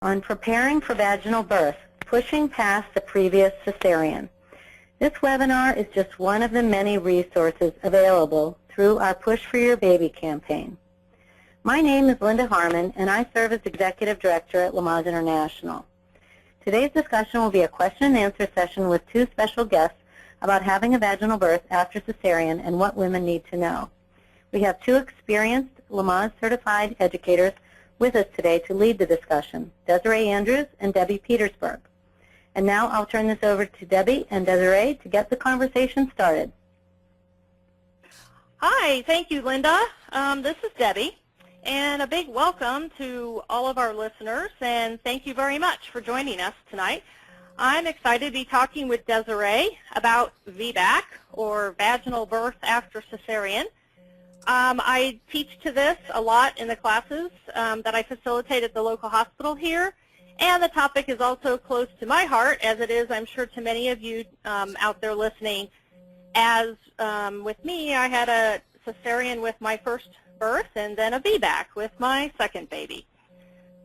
on preparing for vaginal birth, pushing past the previous cesarean. This webinar is just one of the many resources available through our Push for Your Baby campaign. My name is Linda Harmon, and I serve as Executive Director at Lamaze International. Today's discussion will be a question and answer session with two special guests about having a vaginal birth after cesarean and what women need to know. We have two experienced Lamaze certified educators with us today to lead the discussion, Desiree Andrews and Debbie Petersburg. And now I'll turn this over to Debbie and Desiree to get the conversation started. Hi, thank you, Linda. This is Debbie, and a big welcome to all of our listeners, and thank you very much for joining us tonight. I'm excited to be talking with Desiree about VBAC, or vaginal birth after cesarean. I teach to this a lot in the classes that I facilitate at the local hospital here, and the topic is also close to my heart, as it is, I'm sure, to many of you out there listening. As with me, I had a cesarean with my first birth and then a VBAC with my second baby.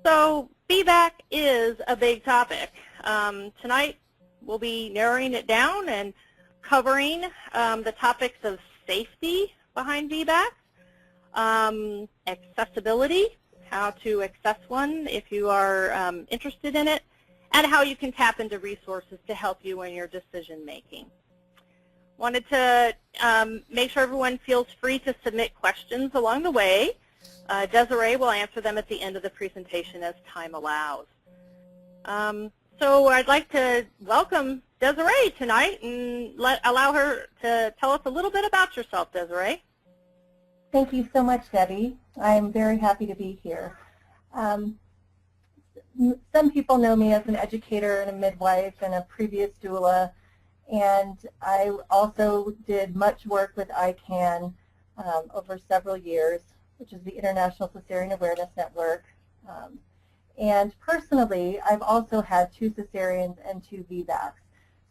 So VBAC is a big topic. Tonight we'll be narrowing it down and covering the topics of safety behind VBAC, accessibility, how to access one if you are interested in it, and how you can tap into resources to help you in your decision making. Wanted to make sure everyone feels free to submit questions along the way. Desiree will answer them at the end of the presentation as time allows. So I'd like to welcome Desiree tonight and allow her to tell us a little bit about yourself, Desiree. Thank you so much, Debbie. I'm very happy to be here. Some people know me as an educator and a midwife and a previous doula, and I also did much work with ICANN over several years, which is the International Cesarean Awareness Network. And personally, I've also had 2 cesareans and 2 VBACs.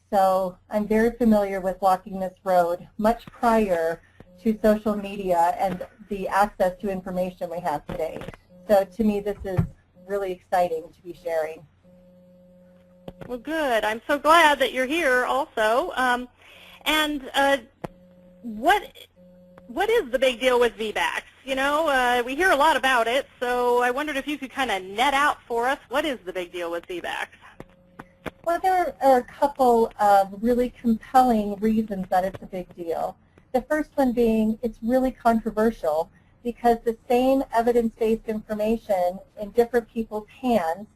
So I'm very familiar with walking this road much prior to social media and the access to information we have today. So to me, this is really exciting to be sharing. Well, good. I'm so glad that you're here also. What is the big deal with VBACs? You know, we hear a lot about it, so I wondered if you could kind of net out for us, what is the big deal with VBACs? Well, there are a couple of really compelling reasons that it's a big deal. The first one being it's really controversial because the same evidence-based information in different people's hands,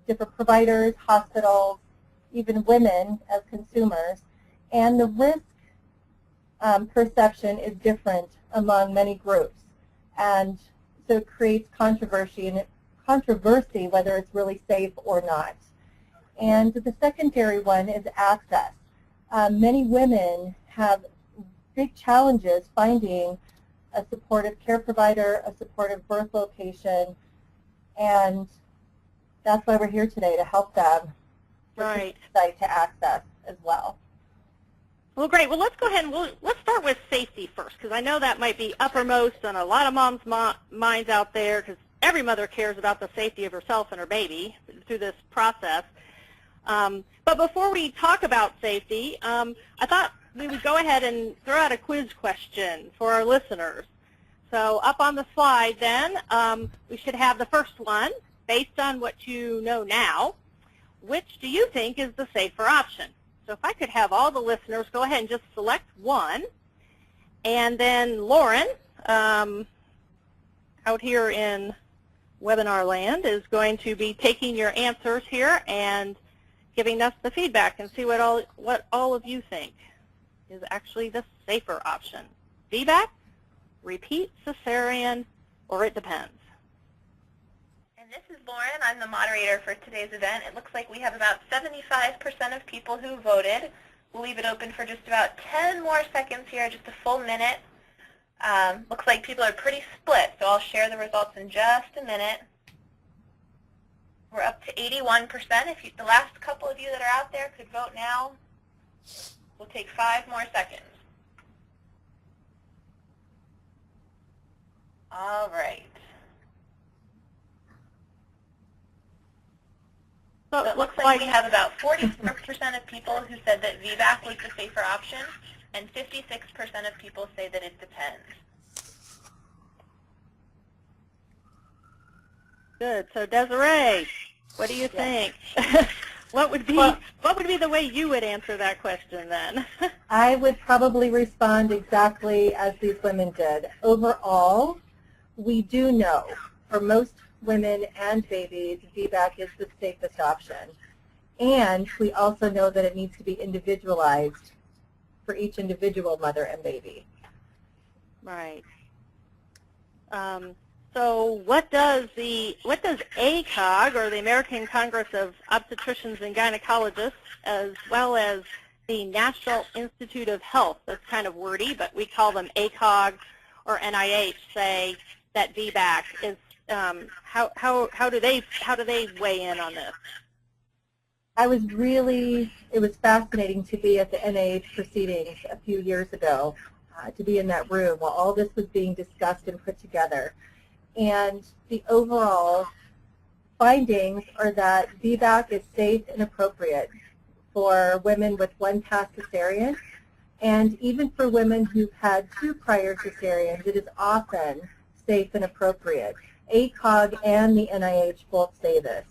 different providers, hospitals, even women as consumers, and the risk perception is different among many groups. And so it creates controversy whether it's really safe or not. And the secondary one is access. Many women have big challenges finding a supportive care provider, a supportive birth location, and that's why we're here today, to help them Right. to access as well. Well, great. Well, let's go ahead and let's start with safety first, because I know that might be uppermost on a lot of moms' minds out there, because every mother cares about the safety of herself and her baby through this process. But before we talk about safety, I thought we would go ahead and throw out a quiz question for our listeners. So up on the slide then, we should have the first one. Based on what you know now, which do you think is the safer option? So if I could have all the listeners go ahead and just select one, and then Lauren, out here in webinar land, is going to be taking your answers here and giving us the feedback and see what all of you think is actually the safer option. VBAC, repeat cesarean, or it depends. This is Lauren. I'm the moderator for today's event. It looks like we have about 75% of people who voted. We'll leave it open for just about 10 more seconds here, just a full minute. Looks like people are pretty split, so I'll share the results in just a minute. We're up to 81%. If the last couple of you that are out there could vote now, we'll take 5 more seconds. All right. So it looks like we have about 44% of people who said that VBAC was the safer option, and 56% of people say that it depends. Good. So Desiree, what do you think? What would be the way you would answer that question then? I would probably respond exactly as these women did. Overall, we do know for most women and babies, VBAC is the safest option. And we also know that it needs to be individualized for each individual mother and baby. Right. So what does ACOG, or the American Congress of Obstetricians and Gynecologists, as well as the National Institute of Health, that's kind of wordy, but we call them ACOG or NIH, say that VBAC is, how do they weigh in on this? It was fascinating to be at the NIH proceedings a few years ago, to be in that room while all this was being discussed and put together. And the overall findings are that VBAC is safe and appropriate for women with one past cesarean, and even for women who've had 2 prior cesareans, it is often safe and appropriate. ACOG and the NIH both say this.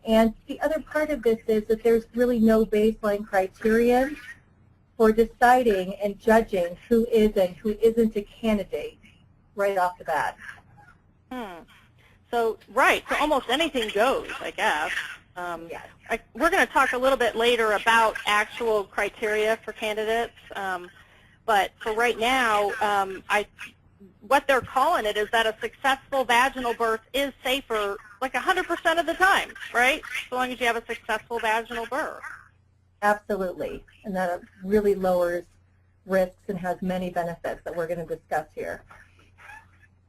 And the other part of this is that there's really no baseline criterion for deciding and judging who is and who isn't a candidate right off the bat. So, right, so almost anything goes, I guess. Yes. We're going to talk a little bit later about actual criteria for candidates, but for right now, what they're calling it is that a successful vaginal birth is safer like 100% of the time, right? So long as you have a successful vaginal birth. Absolutely, and that really lowers risks and has many benefits that we're going to discuss here.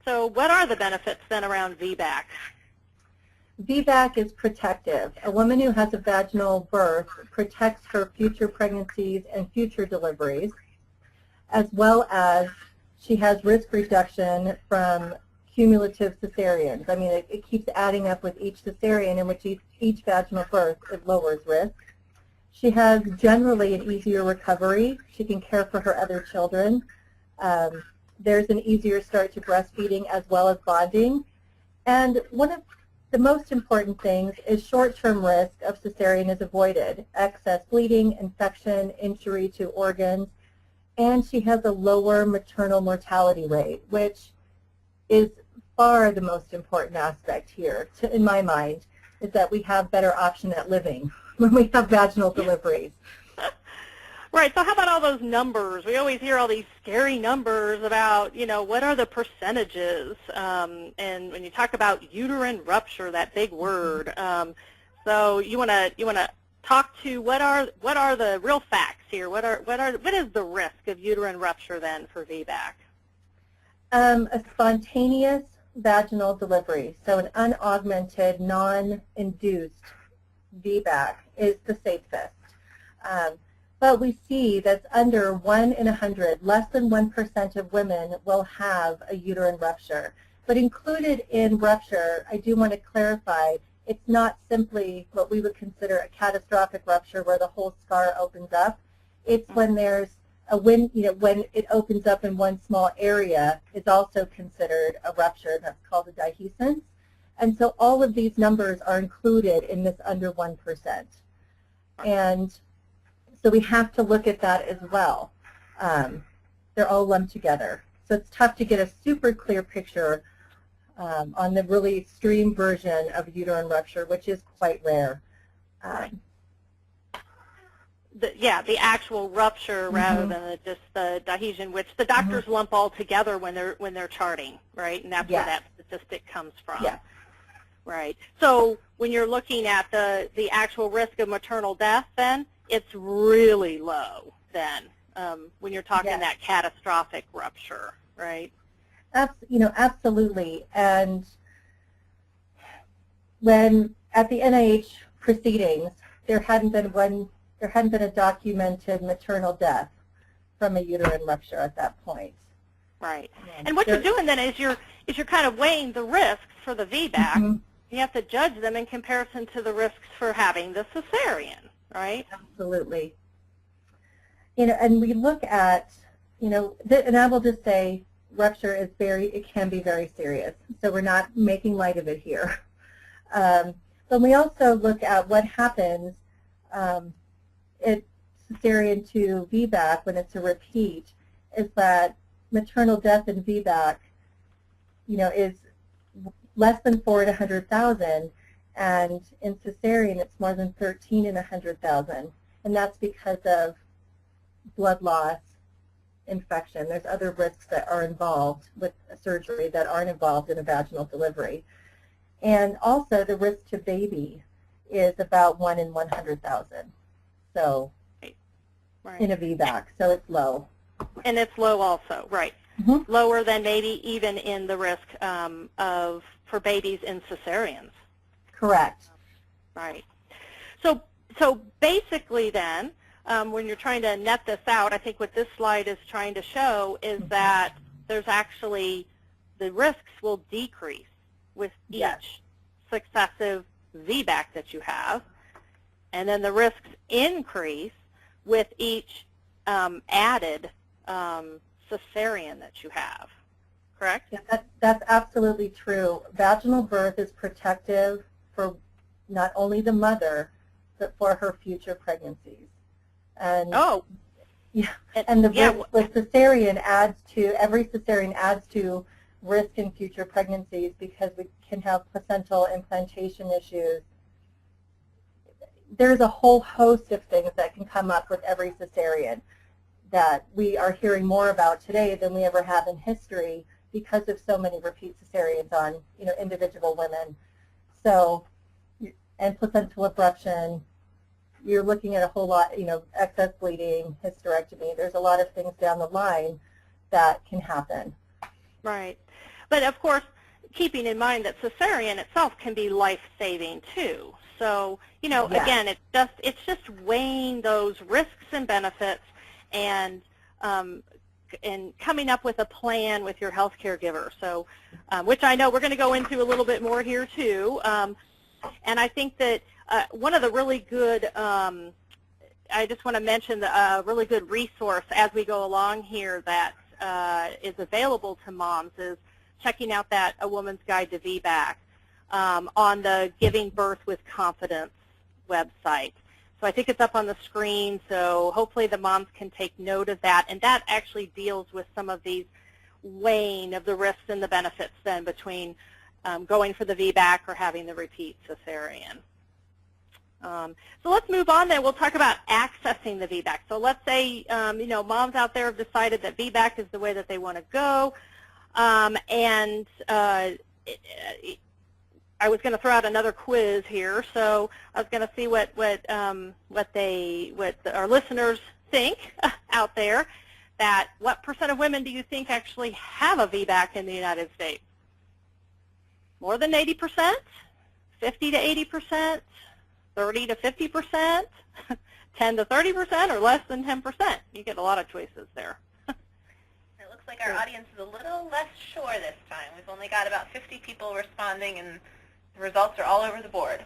So what are the benefits then around VBAC? VBAC is protective. A woman who has a vaginal birth protects her future pregnancies and future deliveries, as well as she has risk reduction from cumulative cesareans. I mean, it keeps adding up with each cesarean, in which each vaginal birth, it lowers risk. She has generally an easier recovery. She can care for her other children. There's an easier start to breastfeeding as well as bonding. And one of the most important things is short-term risk of cesarean is avoided. Excess bleeding, infection, injury to organs, and she has a lower maternal mortality rate, which is far the most important aspect here, in my mind, is that we have better option at living when we have vaginal deliveries. Right, so how about all those numbers? We always hear all these scary numbers about, what are the percentages? And when you talk about uterine rupture, that big word, so you want to talk to what are the real facts here? What is the risk of uterine rupture then for VBAC? A spontaneous vaginal delivery, so an unaugmented, non-induced VBAC is the safest. But we see that's under 1 in 100, less than 1% of women will have a uterine rupture. But included in rupture, I do want to clarify, it's not simply what we would consider a catastrophic rupture where the whole scar opens up. It's when there's when it opens up in one small area is also considered a rupture. That's called a dehiscence. And so all of these numbers are included in this under 1%. And so we have to look at that as well. They're all lumped together. So it's tough to get a super clear picture on the really extreme version of uterine rupture, which is quite rare. The actual rupture rather than just the dehiscence, which the doctors lump all together when they're charting, right? And that's where that statistic comes from. Yeah. Right. So when you're looking at the actual risk of maternal death, then it's really low. Then when you're talking that catastrophic rupture, right? Absolutely. And when at the NIH proceedings, there hadn't been a documented maternal death from a uterine rupture at that point. Right. And what you're doing then is you're kind of weighing the risks for the VBAC You have to judge them in comparison to the risks for having the cesarean, right? Absolutely. And we look at, and I will just say rupture is it can be very serious. So we're not making light of it here. But we also look at what happens at cesarean to VBAC when it's a repeat, is that maternal death in VBAC, is less than 4 in 100,000, and in cesarean it's more than 13 in 100,000, and that's because of blood loss, infection. There's other risks that are involved with surgery that aren't involved in a vaginal delivery. And also the risk to baby is about 1 in 100,000. So right. In a VBAC, so it's low. And it's low also, right. Mm-hmm. Lower than maybe even in the risk for babies in cesareans. Correct. Right. So basically then, when you're trying to net this out, I think what this slide is trying to show is that there's actually, the risks will decrease with each successive VBAC that you have, and then the risks increase with each added cesarean that you have, correct? Yeah, that's absolutely true. Vaginal birth is protective for not only the mother, but for her future pregnancies. And and the risk with cesarean every cesarean adds to risk in future pregnancies because we can have placental implantation issues. There's a whole host of things that can come up with every cesarean that we are hearing more about today than we ever have in history because of so many repeat cesareans on individual women. So, and placental abruption, you're looking at a whole lot, excess bleeding, hysterectomy. There's a lot of things down the line that can happen. Right. But of course, keeping in mind that cesarean itself can be life-saving too. So, again, it's just weighing those risks and benefits and coming up with a plan with your health caregiver. So, which I know we're going to go into a little bit more here too. And I think that one of the really good, I just want to mention a really good resource as we go along here that is available to moms is checking out that A Woman's Guide to VBAC on the Giving Birth with Confidence website. So I think it's up on the screen, so hopefully the moms can take note of that. And that actually deals with some of these weighing of the risks and the benefits then between going for the VBAC or having the repeat cesarean. So let's move on then. We'll talk about accessing the VBAC. So let's say, moms out there have decided that VBAC is the way that they want to go. I was going to throw out another quiz here, so I was going to see what our listeners think out there. That what % of women do you think actually have a VBAC in the United States? More than 80%? 50 to 80%? 30 to 50%? 10 to 30%? Or less than 10%? You get a lot of choices there. It looks like our audience is a little less sure this time. We've only got about 50 people responding, and the results are all over the board.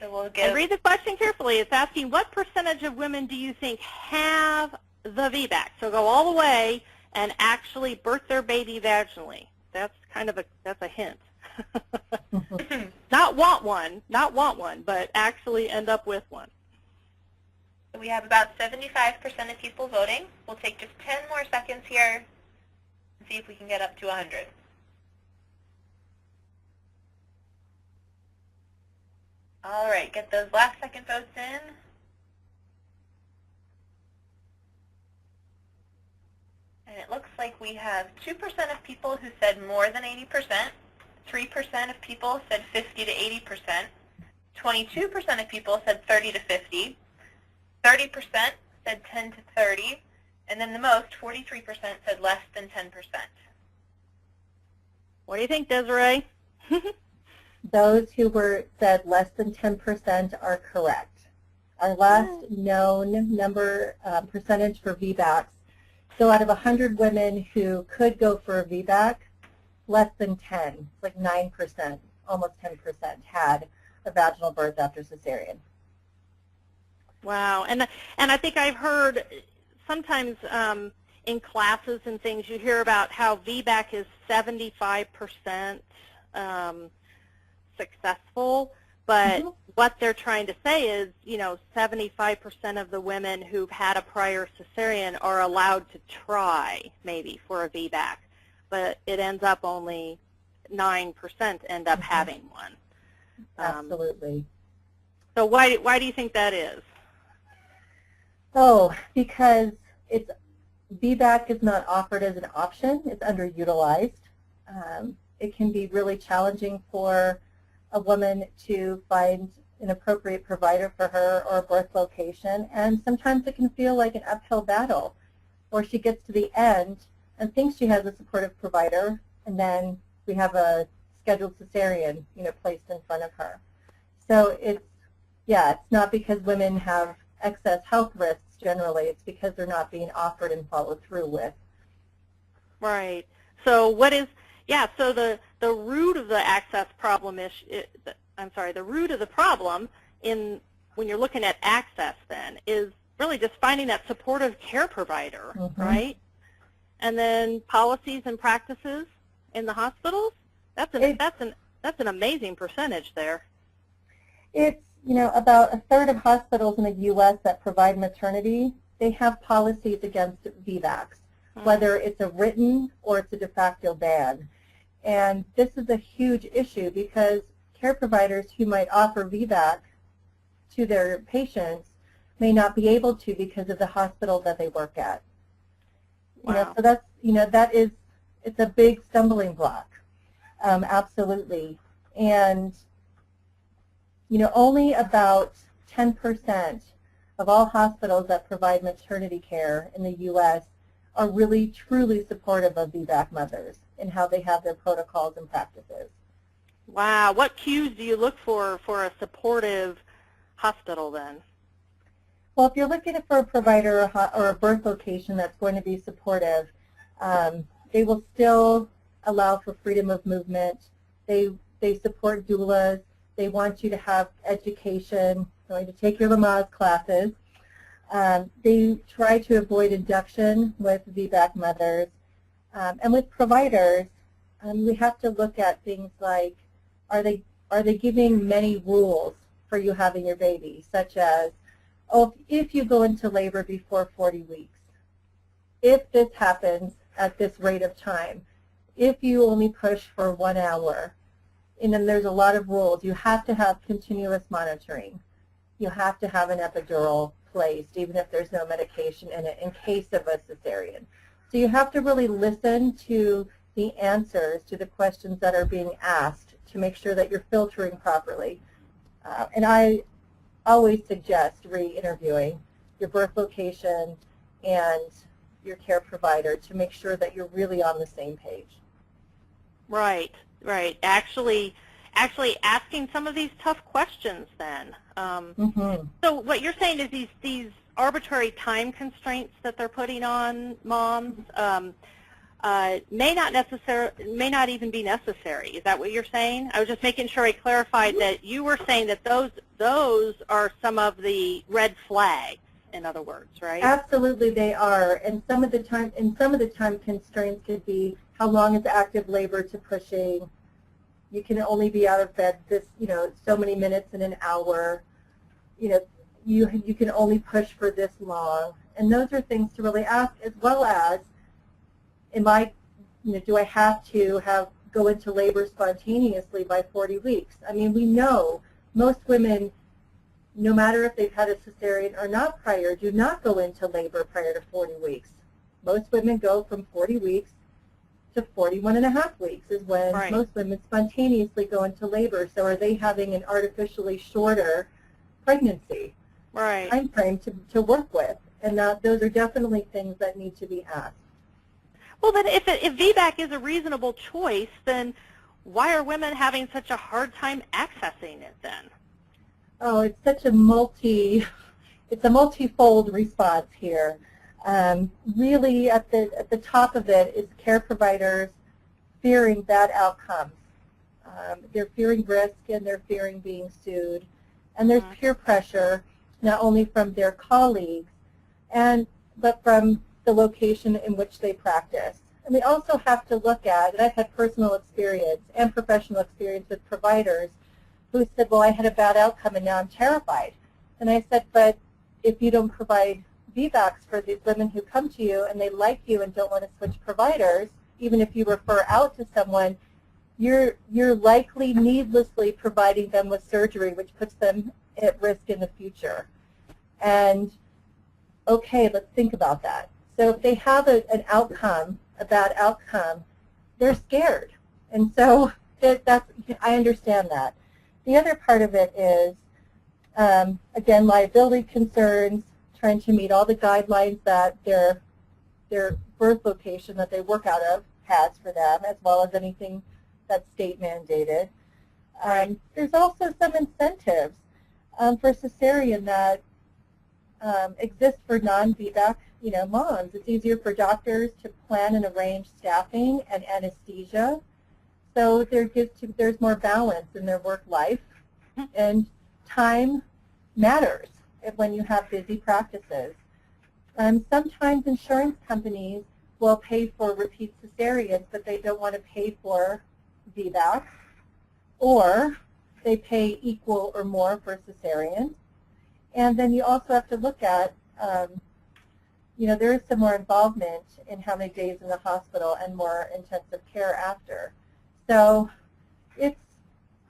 So we'll give... And read the question carefully. It's asking what percentage of women do you think have the VBAC? So go all the way and actually birth their baby vaginally. That's kind of a hint. Not want one, but actually end up with one. We have about 75% of people voting. We'll take just 10 more seconds here and see if we can get up to 100. All right, get those last second votes in. And it looks like we have 2% of people who said more than 80%, 3% of people said 50 to 80%, 22% of people said 30 to 50, 30% said 10 to 30, and then the most, 43%, said less than 10%. What do you think, Desiree? Those who said less than 10% are correct. Our last known number percentage for VBACs, so out of 100 women who could go for a VBAC, less than 10, like 9%, almost 10% had a vaginal birth after cesarean. Wow, and I think I've heard sometimes in classes and things you hear about how VBAC is 75% successful, but what they're trying to say is, 75% of the women who've had a prior cesarean are allowed to try maybe for a VBAC, but it ends up only 9% end up having one. Absolutely. So why do you think that is? Oh, because VBAC is not offered as an option. It's underutilized. It can be really challenging for a woman to find an appropriate provider for her or a birth location, and sometimes it can feel like an uphill battle, or she gets to the end and thinks she has a supportive provider, and then we have a scheduled cesarean, placed in front of her. So it's not because women have excess health risks generally, it's because they're not being offered and followed through with. Right. So so the root of the access problem is, the root of the problem when you're looking at access then is really just finding that supportive care provider, right? And then policies and practices in the hospitals, that's an amazing percentage there. It's about a third of hospitals in the U.S. that provide maternity, they have policies against VBACs, whether it's a written or it's a de facto ban. And this is a huge issue because care providers who might offer VBAC to their patients may not be able to because of the hospital that they work at. Wow. So that's, it's a big stumbling block, absolutely. And only about 10% of all hospitals that provide maternity care in the U.S. are really, truly supportive of VBAC mothers and how they have their protocols and practices. Wow. What cues do you look for a supportive hospital then? Well, if you're looking for a provider or a birth location that's going to be supportive, they will still allow for freedom of movement. They support doulas. They want you to have education, going to take your Lamaze classes. They try to avoid induction with VBAC mothers. And with providers, we have to look at things like, are they giving many rules for you having your baby, such as, oh, if you go into labor before 40 weeks, if this happens at this rate of time, if you only push for 1 hour, and then there's a lot of rules. You have to have continuous monitoring. You have to have an epidural placed, even if there's no medication in it, in case of a cesarean. So you have to really listen to the answers to the questions that are being asked to make sure that you're filtering properly. And I always suggest re-interviewing your birth location and your care provider to make sure that you're really on the same page. Right, right. Actually asking some of these tough questions then. So what you're saying is these arbitrary time constraints that they're putting on moms may not even be necessary. Is that what you're saying? I was just making sure I clarified that you were saying that those are some of the red flags, in other words, right? Absolutely, they are. And some of the time constraints could be how long is active labor to pushing. You can only be out of bed this, so many minutes in an hour. You can only push for this long. And those are things to really ask, as well as, do I have to go into labor spontaneously by 40 weeks? I mean, we know most women, no matter if they've had a cesarean or not prior, do not go into labor prior to 40 weeks. Most women go from 40 weeks to 41.5 weeks is when most women spontaneously go into labor. So are they having an artificially shorter pregnancy time frame to work with? And those are definitely things that need to be asked. Well, then if VBAC is a reasonable choice, then why are women having such a hard time accessing it then? Oh, it's such a multi-fold response here. Really, at the top of it is care providers fearing bad outcomes. They're fearing risk and they're fearing being sued. And there's peer pressure, not only from their colleagues, but from the location in which they practice. And we also have to look at, and I've had personal experience and professional experience with providers who said, well, I had a bad outcome and now I'm terrified. And I said, but if you don't provide VBACs for these women who come to you and they like you and don't want to switch providers, even if you refer out to someone, you're likely needlessly providing them with surgery, which puts them at risk in the future. And okay, let's think about that. So if they have an outcome, a bad outcome, they're scared. And so I understand that. The other part of it is, again, liability concerns, trying to meet all the guidelines that their birth location that they work out of has for them, as well as anything that's state mandated. There's also some incentives for cesarean that exist for non-VBAC moms. It's easier for doctors to plan and arrange staffing and anesthesia. So there's more balance in their work life, and time matters when you have busy practices. Sometimes insurance companies will pay for repeat cesareans, but they don't want to pay for VBAC, or they pay equal or more for cesarean. And then you also have to look at, there is some more involvement in how many days in the hospital and more intensive care after. So it's,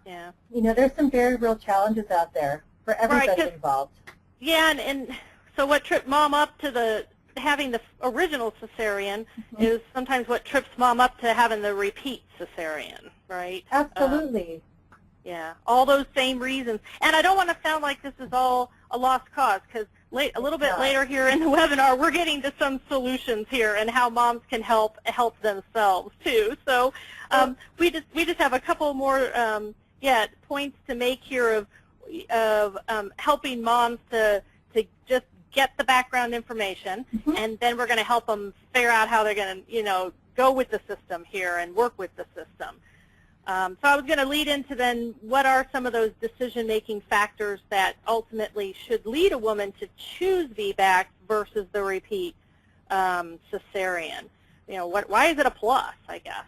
there's some very real challenges out there for everybody involved. Yeah, and so what tripped mom up to having the original cesarean is sometimes what trips mom up to having the repeat cesarean, right? Absolutely. Yeah, all those same reasons. And I don't want to sound like this is all a lost cause, because a little bit later here in the webinar, we're getting to some solutions here and how moms can help themselves too. So we just have a couple more points to make here of helping moms to just get the background information, and then we're going to help them figure out how they're going to go with the system here and work with the system. So I was going to lead into then what are some of those decision-making factors that ultimately should lead a woman to choose VBAC versus the repeat cesarean. Why is it a plus, I guess?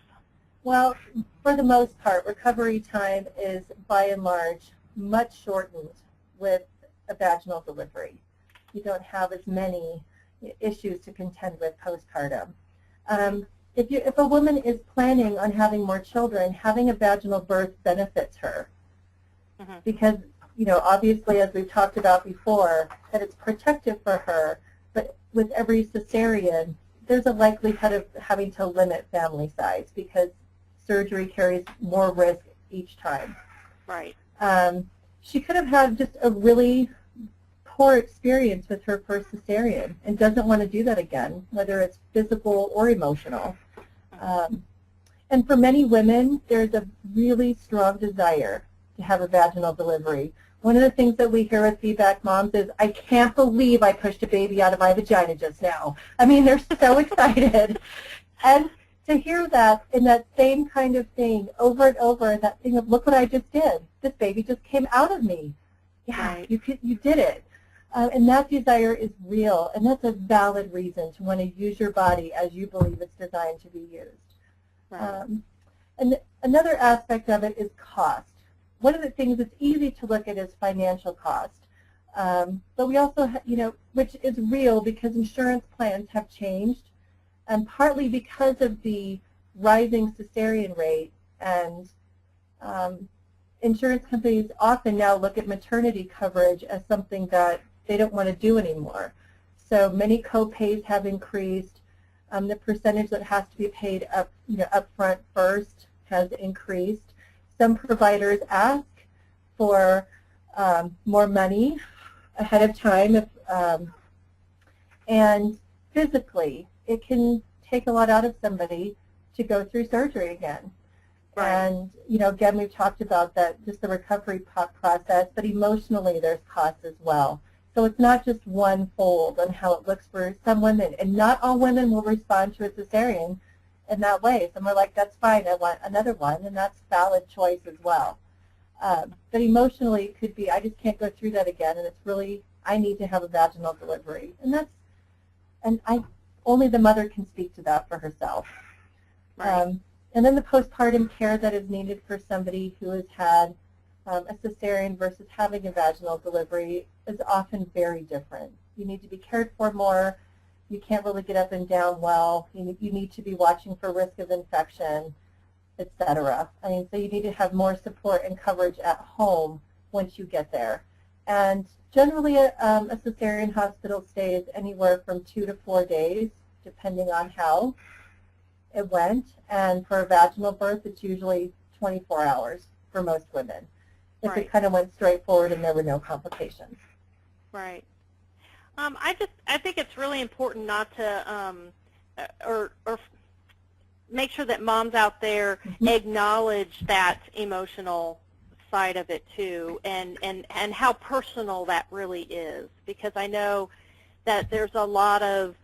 Well, for the most part, recovery time is by and large much shortened with a vaginal delivery. You don't have as many issues to contend with postpartum. If a woman is planning on having more children, having a vaginal birth benefits her because, obviously, as we've talked about before, that it's protective for her, but with every cesarean, there's a likelihood of having to limit family size because surgery carries more risk each time. Right. She could have had just a really poor experience with her first cesarean and doesn't want to do that again, whether it's physical or emotional. And for many women, there's a really strong desire to have a vaginal delivery. One of the things that we hear with VBAC moms is, I can't believe I pushed a baby out of my vagina just now. I mean, they're so excited. And to hear that in that same kind of thing over and over, that thing of, look what I just did. This baby just came out of me. Yeah, right. You did it. And that desire is real, and that's a valid reason to want to use your body as you believe it's designed to be used. Right. And another aspect of it is cost. One of the things that's easy to look at is financial cost. But we also, which is real because insurance plans have changed, and partly because of the rising cesarean rate, and insurance companies often now look at maternity coverage as something that they don't want to do anymore. So many co-pays have increased. The percentage that has to be paid up front first has increased. Some providers ask for more money ahead of time, and physically it can take a lot out of somebody to go through surgery again. Right. And again, we've talked about that, just the recovery process, but emotionally there's costs as well. So it's not just one fold on how it looks for some women, and not all women will respond to a cesarean. in that way. Some are like, that's fine, I want another one, and that's a valid choice as well. But emotionally it could be, I just can't go through that again, and it's really, I need to have a vaginal delivery. And only the mother can speak to that for herself. Right. And then the postpartum care that is needed for somebody who has had a cesarean versus having a vaginal delivery is often very different. You need to be cared for more. You can't really get up and down well. You need to be watching for risk of infection, etc. I mean, so you need to have more support and coverage at home once you get there. And generally, a cesarean hospital stays anywhere from 2 to 4 days, depending on how it went. And for a vaginal birth, it's usually 24 hours for most women, if Right. it kind of went straight forward and there were no complications. Right. I think it's really important not to or make sure that moms out there acknowledge that emotional side of it too, and how personal that really is, because I know that there's a lot of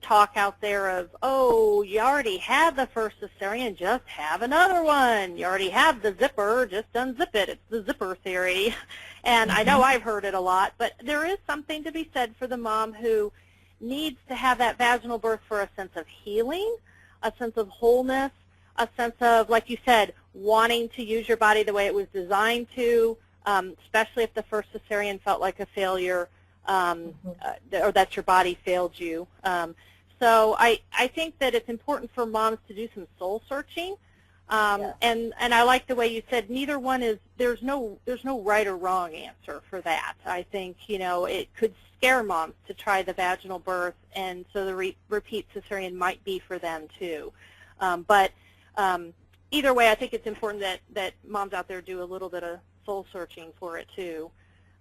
talk out there of, oh, you already had the first cesarean, just have another one. You already have the zipper, just unzip it. It's the zipper theory. And I know I've heard it a lot, but there is something to be said for the mom who needs to have that vaginal birth for a sense of healing, a sense of wholeness, a sense of, like you said, wanting to use your body the way it was designed to, especially if the first cesarean felt like a failure, or that your body failed you. So I think that it's important for moms to do some soul searching. And I like the way you said neither one is, there's no right or wrong answer for that. I think, it could scare moms to try the vaginal birth, and so the repeat cesarean might be for them too. But either way, I think it's important that moms out there do a little bit of soul searching for it too.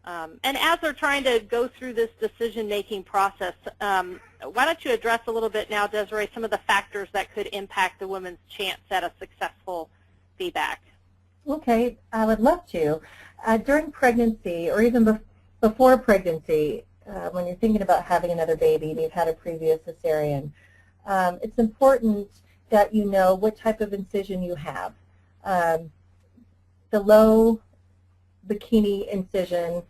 And as they're trying to go through this decision-making process, why don't you address a little bit now, Desiree, some of the factors that could impact the woman's chance at a successful VBAC? Okay, I would love to. During pregnancy, or even before pregnancy, when you're thinking about having another baby and you've had a previous cesarean, it's important that you know what type of incision you have. The low bikini incision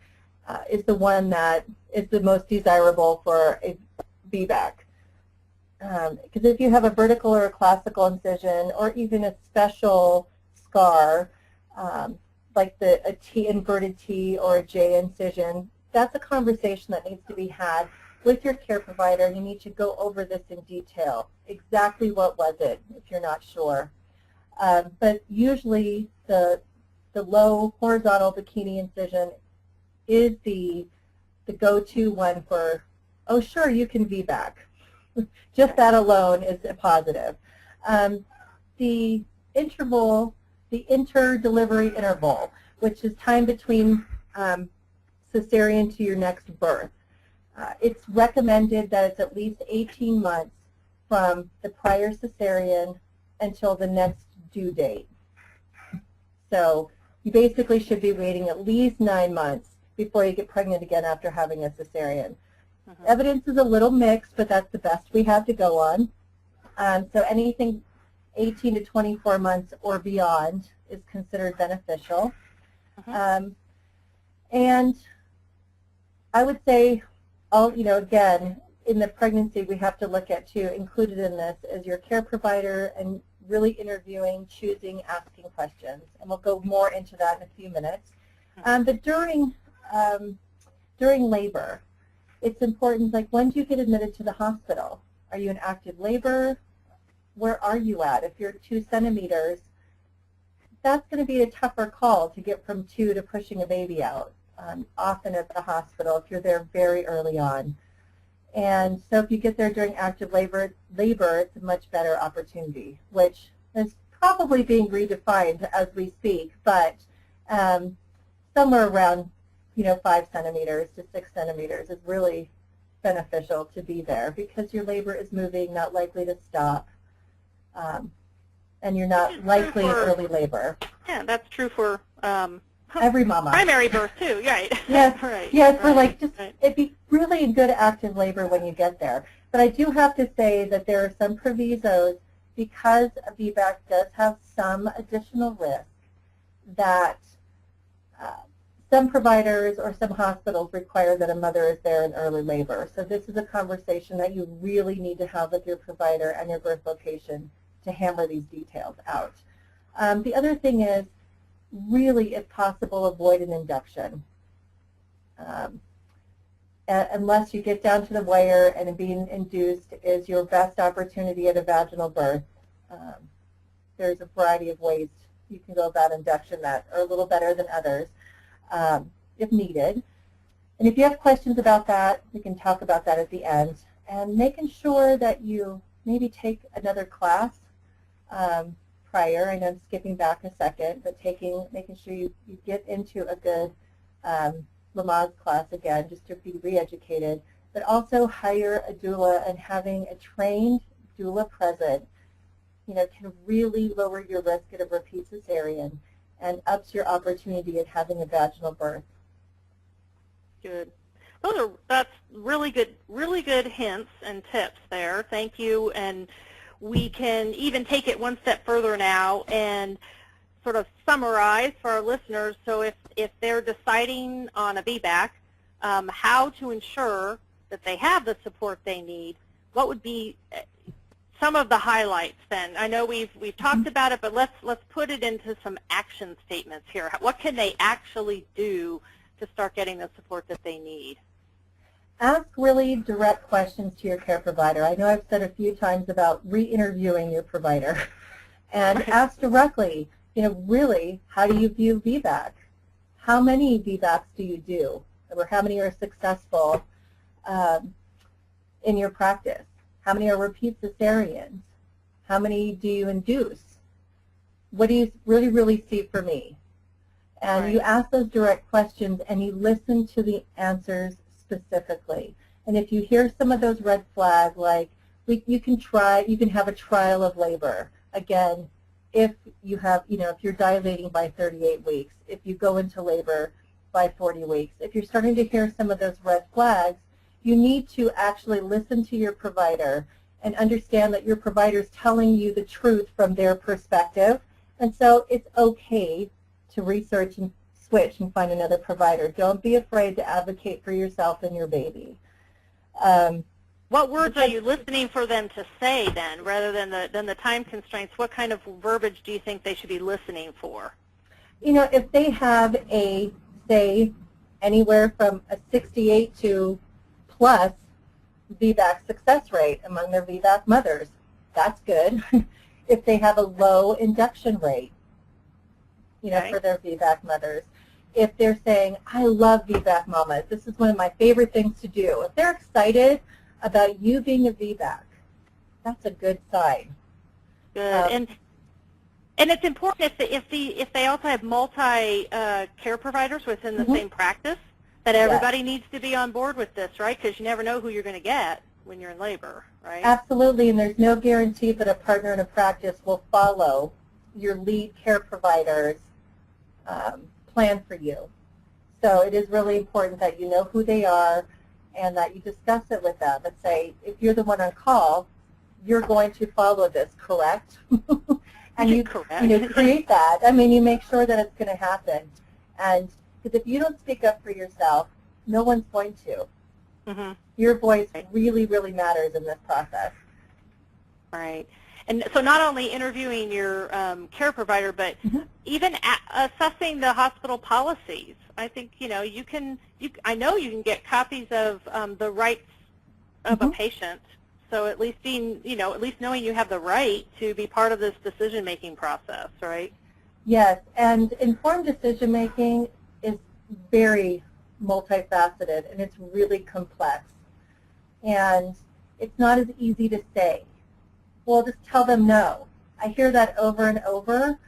is the one that is the most desirable for a VBAC. Because if you have a vertical or a classical incision, or even a special scar, like a T, inverted T, or a J incision, that's a conversation that needs to be had with your care provider. You need to go over this in detail. Exactly what was it, if you're not sure. But usually the low horizontal bikini incision is the go-to one for, oh, sure, you can VBAC. Just that alone is a positive. The interval, the inter-delivery interval, which is time between cesarean to your next birth, it's recommended that it's at least 18 months from the prior cesarean until the next due date. So you basically should be waiting at least 9 months before you get pregnant again after having a cesarean. Evidence is a little mixed, but that's the best we have to go on. So anything 18 to 24 months or beyond is considered beneficial. And I would say, again, in the pregnancy, we have to look at, too, included in this is your care provider and really interviewing, choosing, asking questions. And we'll go more into that in a few minutes. But during labor, it's important, like, when do you get admitted to the hospital? Are you in active labor? Where are you at? If you're 2 centimeters, that's going to be a tougher call to get from 2 to pushing a baby out, often at the hospital if you're there very early on. And so if you get there during active labor, it's a much better opportunity, which is probably being redefined as we speak, but somewhere around 5 centimeters to 6 centimeters is really beneficial to be there, because your labor is moving, not likely to stop, and you're not likely in early labor. Yeah, that's true for every mama. Primary birth too, right? Yes, right. yes, for right. it'd be really good active labor when you get there. But I do have to say that there are some provisos because a VBAC does have some additional risk that some providers or some hospitals require that a mother is there in early labor. So this is a conversation that you really need to have with your provider and your birth location to hammer these details out. The other thing is, really, if possible, avoid an induction. Unless you get down to the wire and being induced is your best opportunity at a vaginal birth. There's a variety of ways you can go about induction that are a little better than others if needed. And if you have questions about that, we can talk about that at the end. And making sure that you maybe take another class prior. I know I'm skipping back a second, but making sure you get into a good Lamaze class again, just to be re-educated, but also hire a doula, and having a trained doula present, can really lower your risk at a repeat cesarean and ups your opportunity at having a vaginal birth. Good. That's really good hints and tips there. Thank you. And we can even take it one step further now and sort of summarize for our listeners. So if they're deciding on a VBAC, how to ensure that they have the support they need, what would be some of the highlights then? I know we've talked about it, but let's put it into some action statements here. What can they actually do to start getting the support that they need? Ask really direct questions to your care provider. I know I've said a few times about re-interviewing your provider. And ask directly, really, how do you view VBAC? How many VBACs do you do? Or how many are successful in your practice? How many are repeat cesareans? How many do you induce? What do you really, really see for me? And you ask those direct questions and you listen to the answers specifically. And if you hear some of those red flags, like you can have a trial of labor. Again, if you have, if you're dilating by 38 weeks, if you go into labor by 40 weeks, if you're starting to hear some of those red flags, you need to actually listen to your provider and understand that your provider is telling you the truth from their perspective. And so it's okay to research and switch and find another provider. Don't be afraid to advocate for yourself and your baby. What words are you listening for them to say then, rather than the time constraints? What kind of verbiage do you think they should be listening for? If they have say, anywhere from a 68 to plus VBAC success rate among their VBAC mothers, that's good. If they have a low induction rate, for their VBAC mothers. If they're saying, I love VBAC mamas, this is one of my favorite things to do. If they're excited about you being a VBAC, that's a good sign. Good. And it's important if they also have multi-care providers within the same practice, that everybody needs to be on board with this, right? Because you never know who you're going to get when you're in labor, right? Absolutely, and there's no guarantee that a partner in a practice will follow your lead care provider's plan for you. So it is really important that you know who they are and that you discuss it with them and say, if you're the one on call, you're going to follow this, correct? And you create that. I mean, you make sure that it's going to happen. And because if you don't speak up for yourself, no one's going to. Your voice really, really matters in this process. Right. And so not only interviewing your care provider, but even assessing the hospital policies. I think, I know you can get copies of the rights of a patient. So at least at least knowing you have the right to be part of this decision-making process, right? Yes, and informed decision-making is very multifaceted, and it's really complex. And it's not as easy to say, well, just tell them no. I hear that over and over.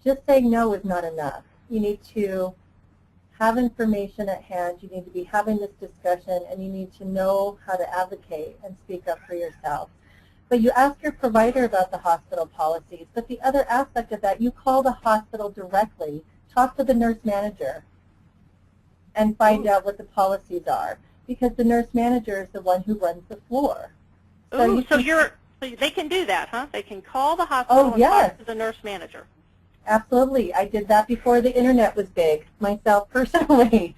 Just saying no is not enough. You need to have information at hand. You need to be having this discussion, and you need to know how to advocate and speak up for yourself. But you ask your provider about the hospital policies. But the other aspect of that, you call the hospital directly, talk to the nurse manager, and find out what the policies are. Because the nurse manager is the one who runs the floor. So So they can do that, huh? They can call the hospital and talk to the nurse manager. Absolutely. I did that before the internet was big, myself personally.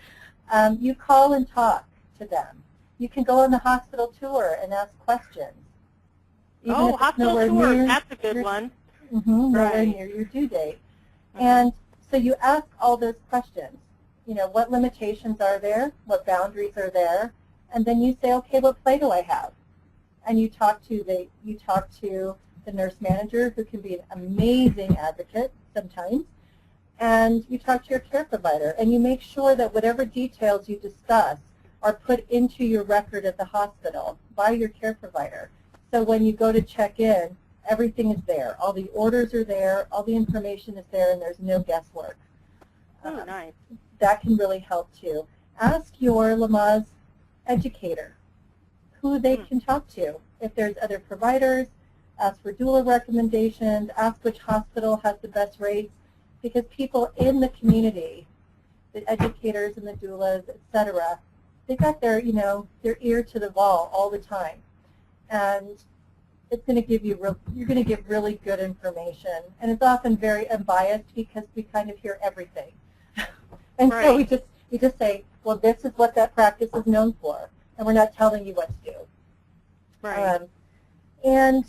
You call and talk to them. You can go on the hospital tour and ask questions. Even hospital tours, that's a good one. Nowhere near your due date. And so you ask all those questions. You know, what limitations are there? What boundaries are there? And then you say, okay, what play do I have? And you talk to the nurse manager, who can be an amazing advocate sometimes, and you talk to your care provider, and you make sure that whatever details you discuss are put into your record at the hospital by your care provider. So when you go to check in, everything is there. All the orders are there, all the information is there, and there's no guesswork. Oh, nice. That can really help too. Ask your Lamaze educator who they can talk to. If there's other providers, ask for doula recommendations, ask which hospital has the best rates, because people in the community, the educators and the doulas, etc., they got their, their ear to the wall all the time. And it's going to give you, you're going to get really good information. And it's often very unbiased because we kind of hear everything. And so we just say, well, this is what that practice is known for, and we're not telling you what to do. Right. And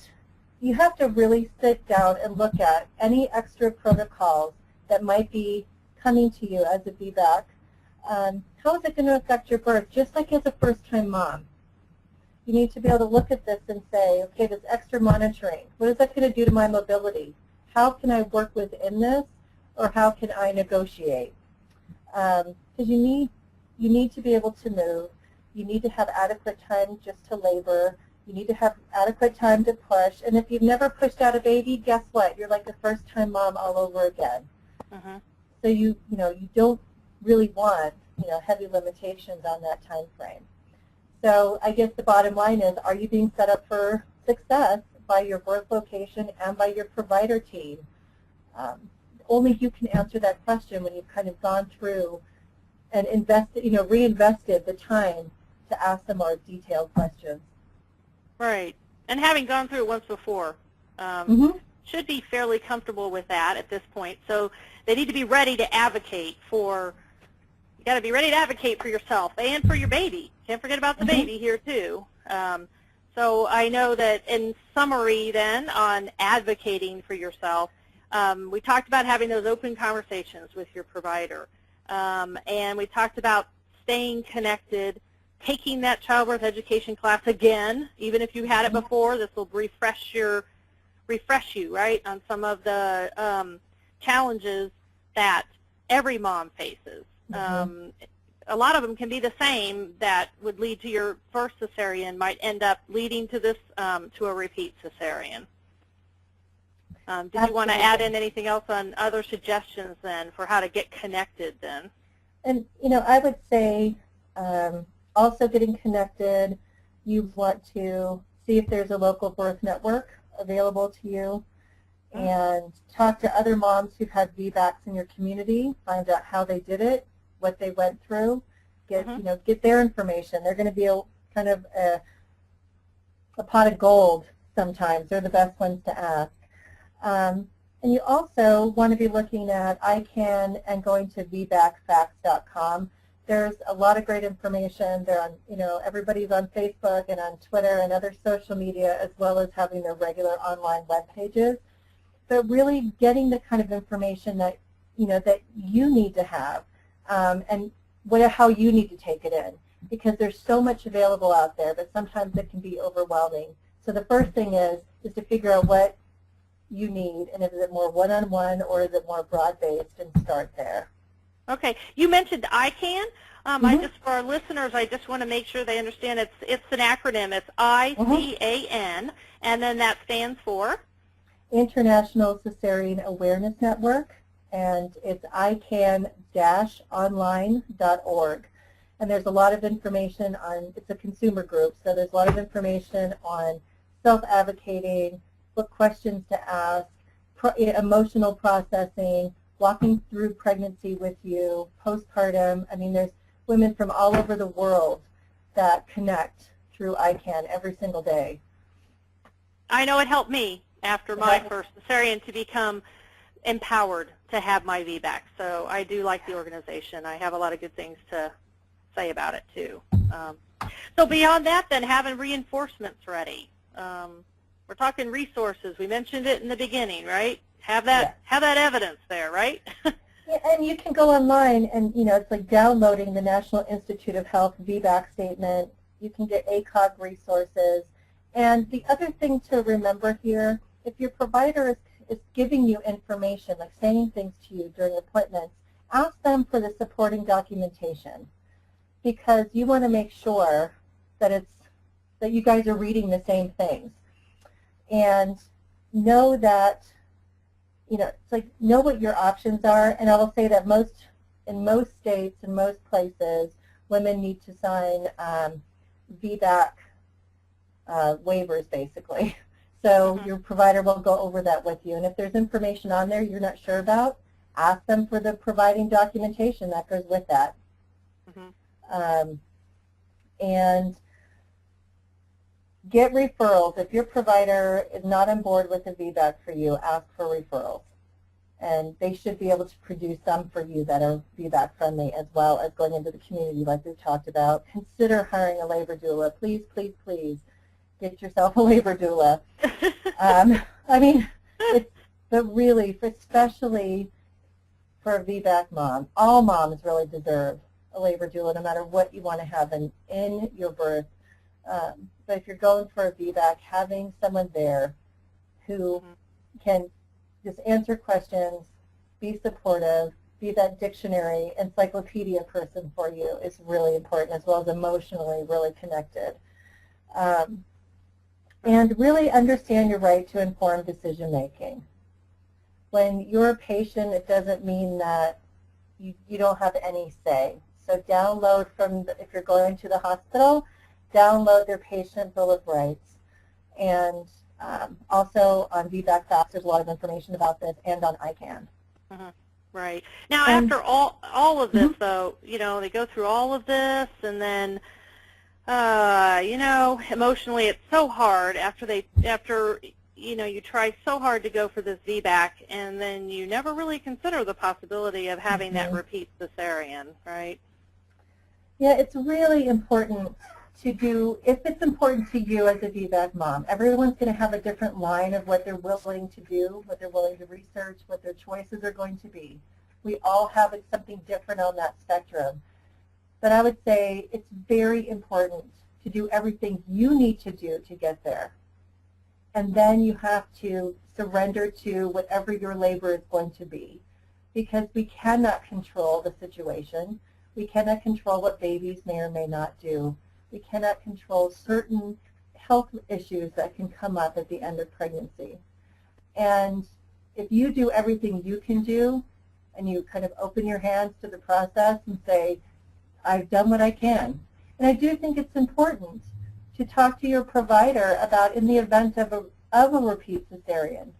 you have to really sit down and look at any extra protocols that might be coming to you as a VBAC. How is it going to affect your birth? Just like as a first-time mom, you need to be able to look at this and say, okay, this extra monitoring, what is that going to do to my mobility? How can I work within this, or how can I negotiate? Because you need to be able to move. You need to have adequate time just to labor. You need to have adequate time to push. And if you've never pushed out a baby, guess what? You're like a first-time mom all over again. So you don't really want heavy limitations on that time frame. So I guess the bottom line is, are you being set up for success by your birth location and by your provider team? Only you can answer that question when you've kind of gone through and reinvested the time to ask them more detailed questions. Right. And having gone through it once before, should be fairly comfortable with that at this point. So they need to be ready to advocate for, you got to be ready to advocate for yourself and for your baby. Can't forget about the baby here too. So I know that in summary then on advocating for yourself, we talked about having those open conversations with your provider. And we talked about staying connected, taking that childbirth education class again, even if you had it before. This will refresh you, right, on some of the challenges that every mom faces. A lot of them can be the same that would lead to your first cesarean, might end up leading to this, to a repeat cesarean. Did you want to add in anything else on other suggestions then for how to get connected then? And, I would say also getting connected, you want to see if there's a local birth network available to you and talk to other moms who've had VBACs in your community, find out how they did it, what they went through, get their information. They're going to be kind of a pot of gold sometimes. They're the best ones to ask. And you also want to be looking at ICANN and going to VBACFacts.com. There's a lot of great information. They're on, everybody's on Facebook and on Twitter and other social media, as well as having their regular online web pages. But really getting the kind of information that, that you need to have, and how you need to take it in, because there's so much available out there, but sometimes it can be overwhelming. So the first thing is to figure out what you need, and is it more one-on-one or is it more broad-based, and start there. Okay. You mentioned ICANN. For our listeners, I just want to make sure they understand it's an acronym. It's ICAN, and then that stands for? International Cesarean Awareness Network, and it's ican-online.org. And there's a lot of information on, it's a consumer group, so there's a lot of information on self-advocating, what questions to ask, emotional processing, walking through pregnancy with you, postpartum. I mean, there's women from all over the world that connect through ICANN every single day. I know it helped me after my first cesarean to become empowered to have my VBAC. So I do like the organization. I have a lot of good things to say about it too. So beyond that, then having reinforcements ready. We're talking resources. We mentioned it in the beginning, right? Have that evidence there, right? Yeah, and you can go online and, it's like downloading the National Institute of Health VBAC statement. You can get ACOG resources. And the other thing to remember here, if your provider is giving you information, like saying things to you during appointments, ask them for the supporting documentation, because you want to make sure that that you guys are reading the same things. And know that, it's like, know what your options are. And I will say that in most states and most places, women need to sign VBAC waivers, basically. So your provider will go over that with you. And if there's information on there you're not sure about, ask them for the providing documentation that goes with that. And get referrals. If your provider is not on board with a VBAC for you, ask for referrals. And they should be able to produce some for you that are VBAC friendly, as well as going into the community like we've talked about. Consider hiring a labor doula. Please, please, please get yourself a labor doula. I mean, but really, especially for a VBAC mom, all moms really deserve a labor doula, no matter what you want to have in your birth. But if you're going for a VBAC, having someone there who can just answer questions, be supportive, be that dictionary, encyclopedia person for you is really important, as well as emotionally really connected. And really understand your right to informed decision making. When you're a patient, it doesn't mean that you don't have any say. So download if you're going to the hospital, download their patient bill of rights. And also on VBAC Fast, there's a lot of information about this, and on ICANN. Right. Now, after all of this, though, they go through all of this, and then, emotionally it's so hard after you try so hard to go for this VBAC, and then you never really consider the possibility of having that repeat cesarean, right? Yeah, it's really important to do, if it's important to you as a VBAC mom. Everyone's going to have a different line of what they're willing to do, what they're willing to research, what their choices are going to be. We all have something different on that spectrum. But I would say it's very important to do everything you need to do to get there. And then you have to surrender to whatever your labor is going to be, because we cannot control the situation. We cannot control what babies may or may not do. We cannot control certain health issues that can come up at the end of pregnancy. And if you do everything you can do, and you kind of open your hands to the process and say, I've done what I can. And I do think it's important to talk to your provider about, in the event of a repeat cesarean,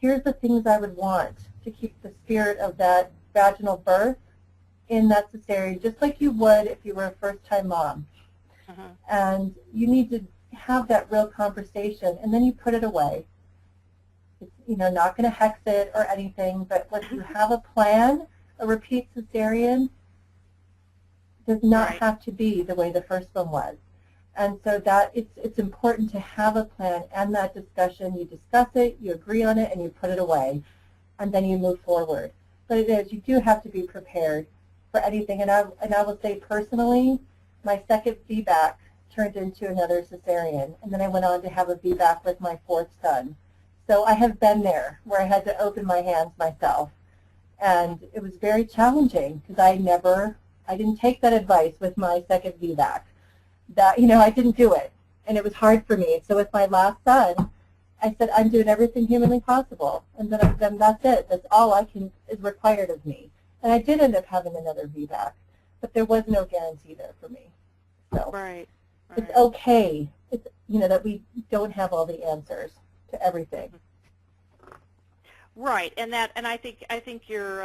here's the things I would want to keep the spirit of that vaginal birth in that cesarean, just like you would if you were a first-time mom. And you need to have that real conversation, and then you put it away. It's, not going to hex it or anything, but when you have a plan, a repeat cesarean does not have to be the way the first one was. And so that it's important to have a plan and that discussion. You discuss it, you agree on it, and you put it away, and then you move forward. But you do have to be prepared for anything. And I will say personally, my second VBAC turned into another cesarean, and then I went on to have a VBAC with my fourth son. So I have been there where I had to open my hands myself, and it was very challenging because I didn't take that advice with my second VBAC. That I didn't do it, and it was hard for me. So with my last son, I said I'm doing everything humanly possible, and then that's it. That's all is required of me. And I did end up having another VBAC. But there was no guarantee there for me. So it's okay. It's that we don't have all the answers to everything. Right, and I think you're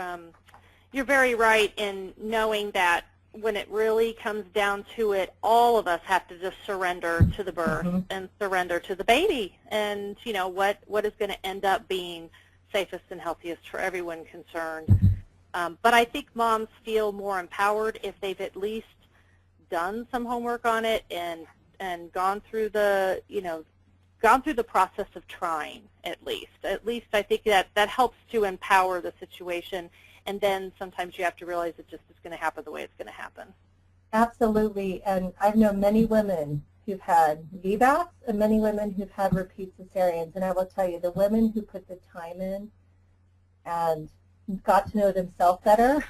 very right in knowing that when it really comes down to it, all of us have to just surrender to the birth and surrender to the baby, and what is going to end up being safest and healthiest for everyone concerned. But I think moms feel more empowered if they've at least done some homework on it and gone through the process of trying at least. At least I think that helps to empower the situation. And then sometimes you have to realize it just is going to happen the way it's going to happen. Absolutely, and I've known many women who've had VBACs and many women who've had repeat cesareans, and I will tell you, the women who put the time in and got to know themselves better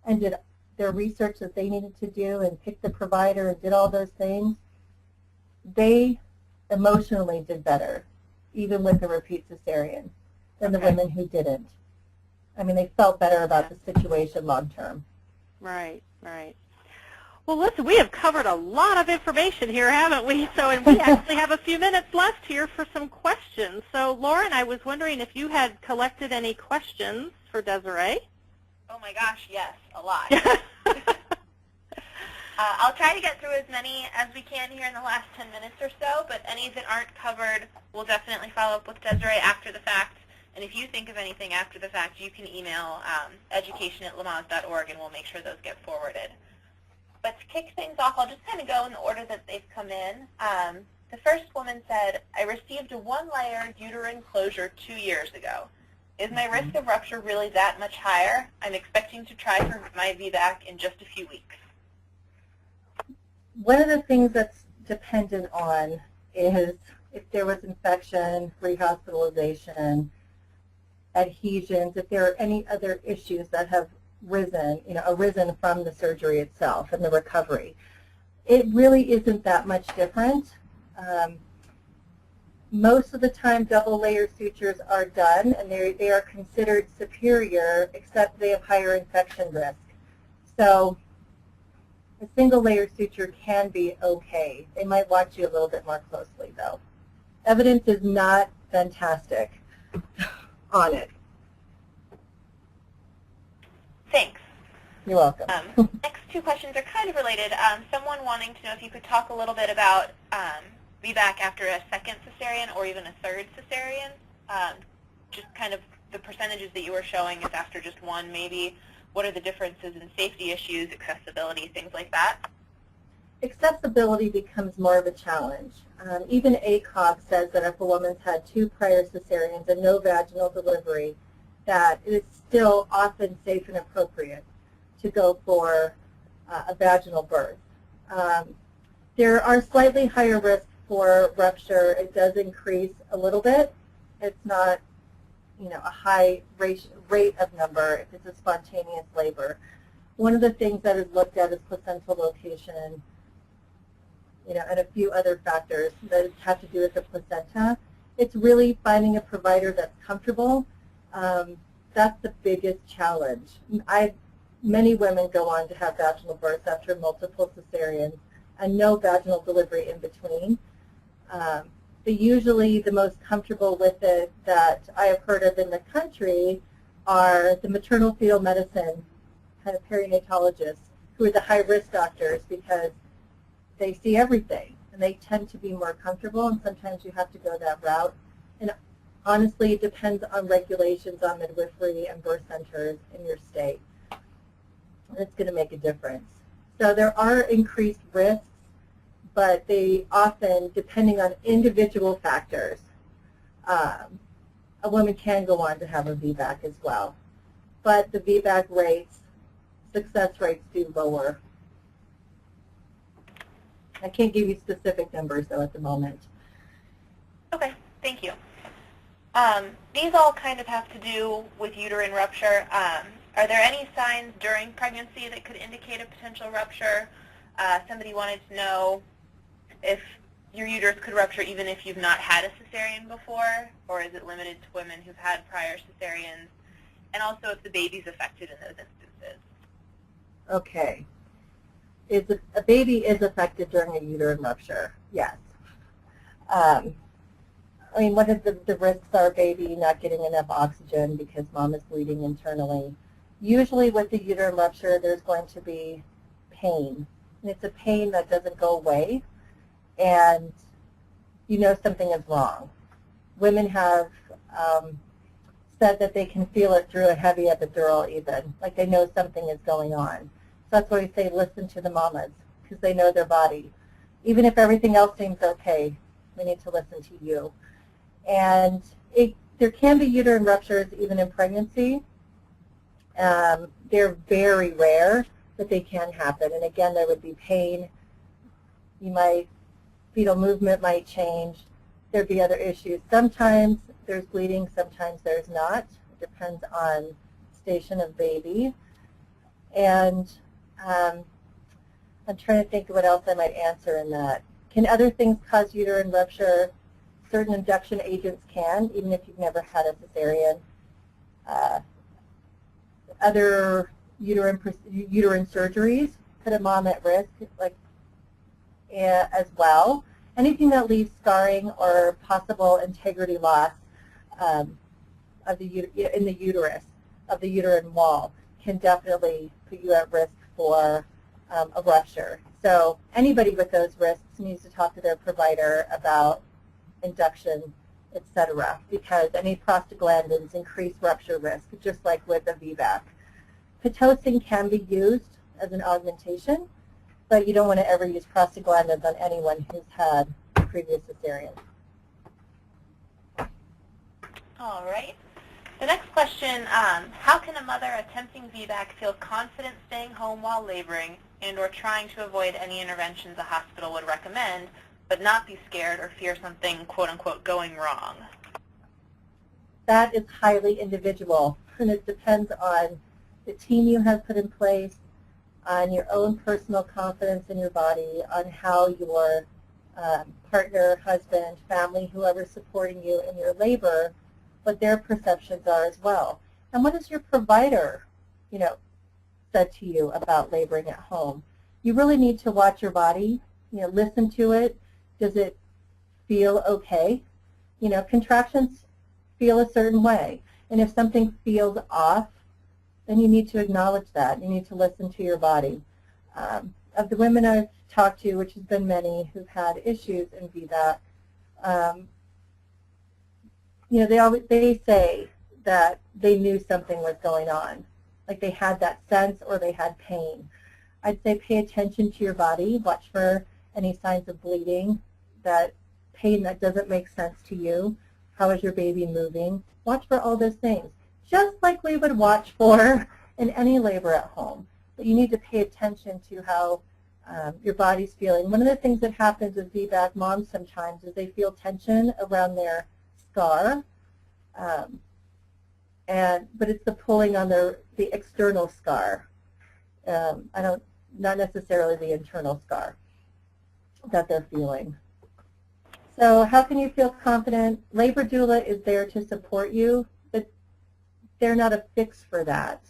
and did their research that they needed to do and picked the provider and did all those things, they emotionally did better, even with a repeat cesarean, than the women who didn't. I mean, they felt better about the situation long term. Right, right. Well, listen, we have covered a lot of information here, haven't we? And we actually have a few minutes left here for some questions. So, Lauren, I was wondering if you had collected any questions for Desiree. Oh my gosh, yes, a lot. I'll try to get through as many as we can here in the last 10 minutes or so, but any that aren't covered, we'll definitely follow up with Desiree after the fact. And if you think of anything after the fact, you can email education@lamaze.org, and we'll make sure those get forwarded. But to kick things off, I'll just kind of go in the order that they've come in. The first woman said, I received a 1-layer uterine closure 2 years ago. Is my risk of rupture really that much higher? I'm expecting to try for my VBAC in just a few weeks. One of the things that's dependent on is if there was infection, rehospitalization, adhesions, if there are any other issues that have arisen from the surgery itself and the recovery. It really isn't that much different. Most of the time, double-layer sutures are done, and they are considered superior, except they have higher infection risk. So a single-layer suture can be okay. They might watch you a little bit more closely, though. Evidence is not fantastic on it. Thanks. You're welcome. Next two questions are kind of related. Someone wanting to know if you could talk a little bit about VBAC after a second cesarean or even a third cesarean. Just kind of the percentages that you were showing is after just one maybe. What are the differences in safety issues, accessibility, things like that? Accessibility becomes more of a challenge. Even ACOG says that if a woman's had 2 prior cesareans and no vaginal delivery, that it is still often safe and appropriate to go for a vaginal birth. There are slightly higher risks for rupture. It does increase a little bit. It's not, a high rate of number if it's a spontaneous labor. One of the things that is looked at is placental location, and a few other factors that have to do with the placenta. It's really finding a provider that's comfortable. That's the biggest challenge. Many women go on to have vaginal births after multiple cesareans and no vaginal delivery in between. But usually the most comfortable with it that I have heard of in the country are the maternal fetal medicine kind of perinatologists who are the high-risk doctors because they see everything and they tend to be more comfortable, and sometimes you have to go that route. And honestly, it depends on regulations on midwifery and birth centers in your state. And it's going to make a difference. So there are increased risks, but they often, depending on individual factors, a woman can go on to have a VBAC as well. But the VBAC rates, success rates do lower. I can't give you specific numbers, though, at the moment. Okay, thank you. These all kind of have to do with uterine rupture. Are there any signs during pregnancy that could indicate a potential rupture? Somebody wanted to know if your uterus could rupture even if you've not had a cesarean before, or is it limited to women who've had prior cesareans? And also if the baby's affected in those instances. Okay. A baby is affected during a uterine rupture, yes. What of the risks are baby not getting enough oxygen because mom is bleeding internally. Usually with the uterine rupture, there's going to be pain. And it's a pain that doesn't go away, and you know something is wrong. Women have said that they can feel it through a heavy epidural even, like they know something is going on. So that's why we say listen to the mamas, because they know their body. Even if everything else seems okay, we need to listen to you. And there can be uterine ruptures even in pregnancy. They're very rare, but they can happen. And again, there would be pain. Fetal movement might change. There'd be other issues. Sometimes there's bleeding, sometimes there's not. It depends on station of baby. And I'm trying to think of what else I might answer in that. Can other things cause uterine rupture? Certain induction agents can, even if you've never had a cesarean. Other uterine surgeries put a mom at risk, as well. Anything that leaves scarring or possible integrity loss in the uterus, of the uterine wall, can definitely put you at risk for a rupture. So anybody with those risks needs to talk to their provider about induction, etc., because any prostaglandins increase rupture risk, just like with a VBAC. Pitocin can be used as an augmentation, but you don't want to ever use prostaglandins on anyone who's had a previous cesarean. All right. The next question, how can a mother attempting VBAC feel confident staying home while laboring and or trying to avoid any interventions a hospital would recommend, but not be scared or fear something, quote unquote, going wrong? That is highly individual, and it depends on the team you have put in place, on your own personal confidence in your body, on how your partner, husband, family, whoever's supporting you in your labor, what their perceptions are as well. And what has your provider, said to you about laboring at home? You really need to watch your body, listen to it. Does it feel okay? Contractions feel a certain way. And if something feels off, then you need to acknowledge that. You need to listen to your body. Of the women I've talked to, which has been many who've had issues in VBAC, they say that they knew something was going on, like they had that sense or they had pain. I'd say pay attention to your body. Watch for any signs of bleeding, that pain that doesn't make sense to you. How is your baby moving? Watch for all those things, just like we would watch for in any labor at home. But you need to pay attention to how your body's feeling. One of the things that happens with VBAC moms sometimes is they feel tension around their scar, but it's the pulling on the external scar. Not necessarily the internal scar that they're feeling. So how can you feel confident? Labor doula is there to support you, but they're not a fix for that.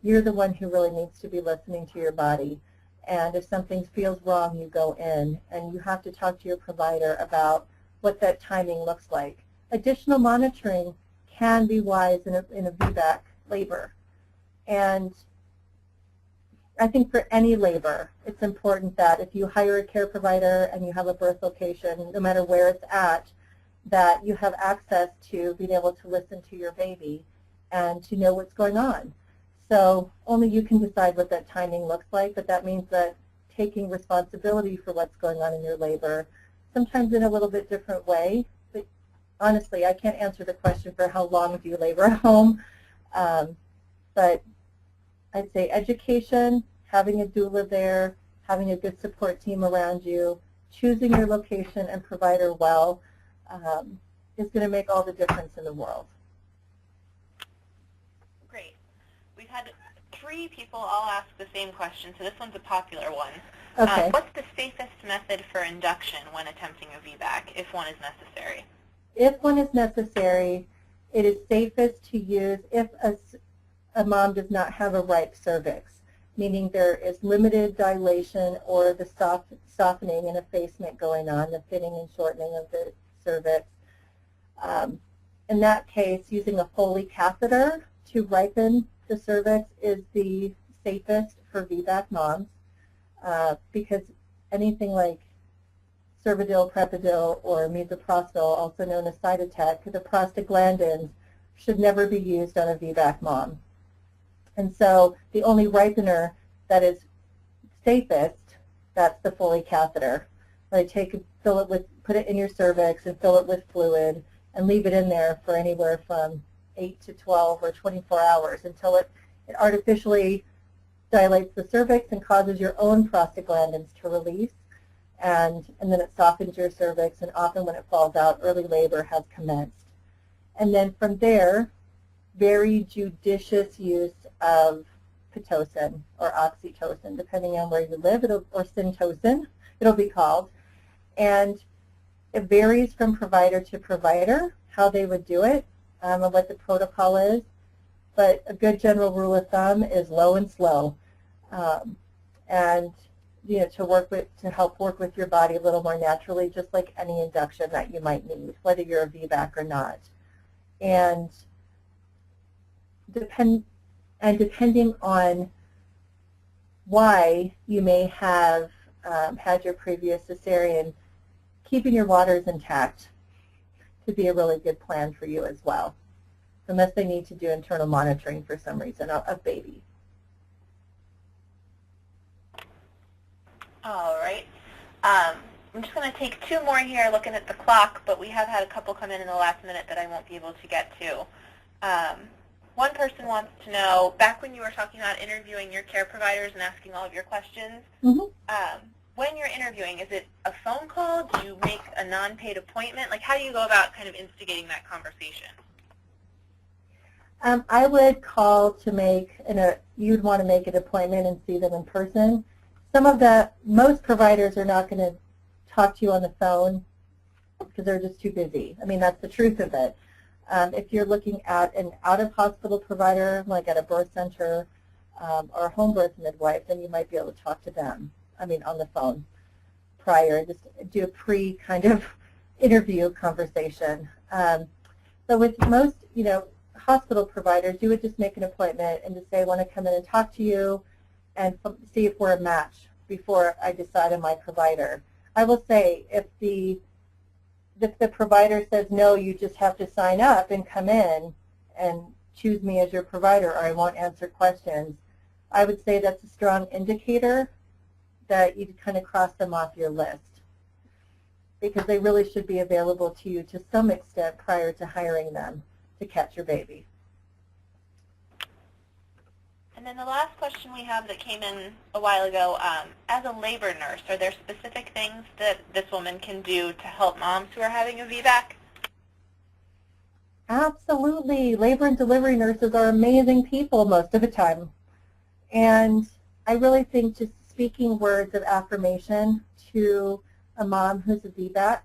You're the one who really needs to be listening to your body. And if something feels wrong, you go in, and you have to talk to your provider about what that timing looks like. Additional monitoring can be wise in a VBAC labor. And I think for any labor, it's important that if you hire a care provider and you have a birth location, no matter where it's at, that you have access to being able to listen to your baby and to know what's going on. So only you can decide what that timing looks like, but that means that taking responsibility for what's going on in your labor, sometimes in a little bit different way. But honestly, I can't answer the question for how long do you labor at home, but I'd say education, having a doula there, having a good support team around you, choosing your location and provider well is going to make all the difference in the world. Great. We've had 3 people all ask the same question, so this one's a popular one. Okay. What's the safest method for induction when attempting a VBAC, if one is necessary? If one is necessary, it is safest to use if a mom does not have a ripe cervix, meaning there is limited dilation or the softening and effacement going on, the thinning and shortening of the cervix. In that case, using a Foley catheter to ripen the cervix is the safest for VBAC moms. because anything like Cervidil, Prepidil, or Misoprostol, also known as Cytotec, the prostaglandins should never be used on a VBAC mom. And so the only ripener that is safest, that's the Foley catheter. They fill it with, put it in your cervix and fill it with fluid and leave it in there for anywhere from 8 to 12 or 24 hours until it artificially dilates the cervix and causes your own prostaglandins to release. And then it softens your cervix, and often when it falls out, early labor has commenced. And then from there, very judicious use of Pitocin or oxytocin, depending on where you live, or Syntocin, it'll be called. And it varies from provider to provider how they would do it and what the protocol is. But a good general rule of thumb is low and slow, and to help work with your body a little more naturally, just like any induction that you might need, whether you're a VBAC or not. And depending on why you may have had your previous cesarean, keeping your waters intact could be a really good plan for you as well, unless they need to do internal monitoring for some reason of baby. All right. I'm just going to take two more here looking at the clock, but we have had a couple come in the last minute that I won't be able to get to. One person wants to know, back when you were talking about interviewing your care providers and asking all of your questions, when you're interviewing, is it a phone call? Do you make a non-paid appointment? Like, how do you go about kind of instigating that conversation? I would call to make, you'd want to make an appointment and see them in person. Most providers are not going to talk to you on the phone because they're just too busy. I mean, that's the truth of it. If you're looking at an out-of-hospital provider, like at a birth center or a home birth midwife, then you might be able to talk to them, on the phone prior, just do a pre-kind of interview conversation. So with most, hospital providers, you would just make an appointment and just say, I want to come in and talk to you and see if we're a match before I decide on my provider. I will say, if the provider says, no, you just have to sign up and come in and choose me as your provider, or I won't answer questions, I would say that's a strong indicator that you kind of cross them off your list, because they really should be available to you to some extent prior to hiring them to catch your baby. And then the last question we have that came in a while ago, as a labor nurse, are there specific things that this woman can do to help moms who are having a VBAC? Absolutely. Labor and delivery nurses are amazing people most of the time. And I really think just speaking words of affirmation to a mom who's a VBAC,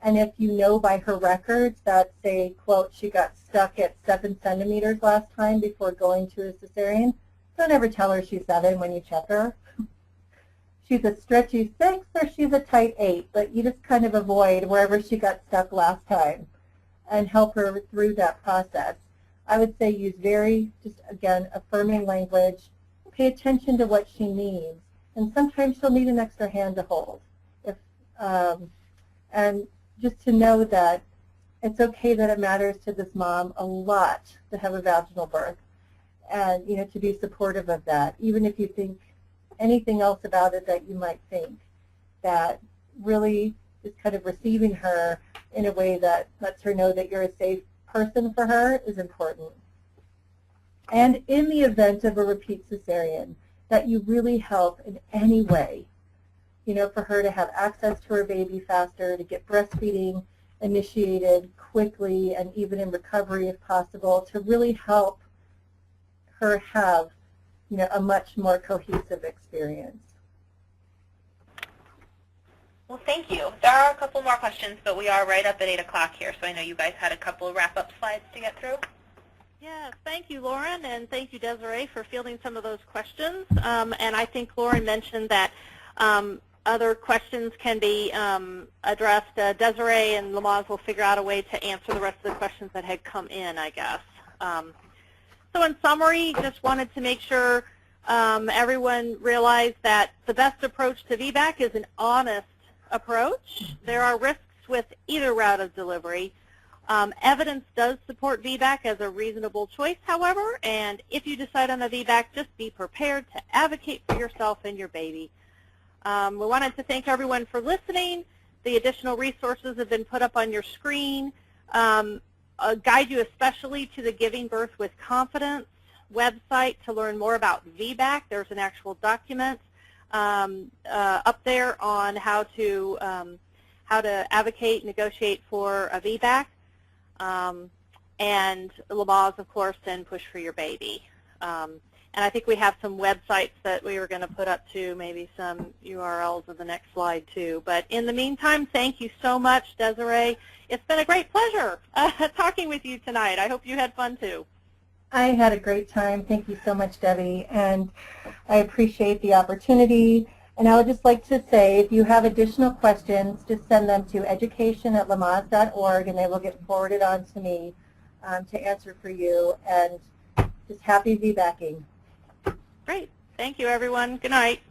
and if you know by her records that, say, quote, she got stuck at 7 centimeters last time before going to a cesarean, don't ever tell her she's 7 when you check her. She's a stretchy 6 or she's a tight 8, but you just kind of avoid wherever she got stuck last time and help her through that process. I would say use very, just again, affirming language, pay attention to what she needs, and sometimes she'll need an extra hand to hold. And just to know that it's okay that it matters to this mom a lot to have a vaginal birth, and to be supportive of that, even if you think anything else about it that you might think, that really is kind of receiving her in a way that lets her know that you're a safe person for her is important. And in the event of a repeat cesarean, that you really help in any way, for her to have access to her baby faster, to get breastfeeding initiated quickly and even in recovery if possible, to really help her have, a much more cohesive experience. Well, thank you. There are a couple more questions, but we are right up at 8 o'clock here, so I know you guys had a couple of wrap-up slides to get through. Yes, thank you, Lauren, and thank you, Desiree, for fielding some of those questions. And I think Lauren mentioned that other questions can be addressed. Desiree and Lamaze will figure out a way to answer the rest of the questions that had come in, I guess. So in summary, just wanted to make sure everyone realize that the best approach to VBAC is an honest approach. There are risks with either route of delivery. Evidence does support VBAC as a reasonable choice, however, and if you decide on the VBAC, just be prepared to advocate for yourself and your baby. We wanted to thank everyone for listening. The additional resources have been put up on your screen. Guide you especially to the Giving Birth with Confidence website to learn more about VBAC. There's an actual document up there on how to advocate, negotiate for a VBAC, and Lamaze, of course, and Push for Your Baby. And I think we have some websites that we were going to put up too, maybe some URLs in the next slide too. But in the meantime, thank you so much, Desiree. It's been a great pleasure talking with you tonight. I hope you had fun too. I had a great time. Thank you so much, Debbie, and I appreciate the opportunity. And I would just like to say, if you have additional questions, just send them to education@lamaze.org, and they will get forwarded on to me to answer for you. And just happy VBACing. Great. Thank you, everyone. Good night.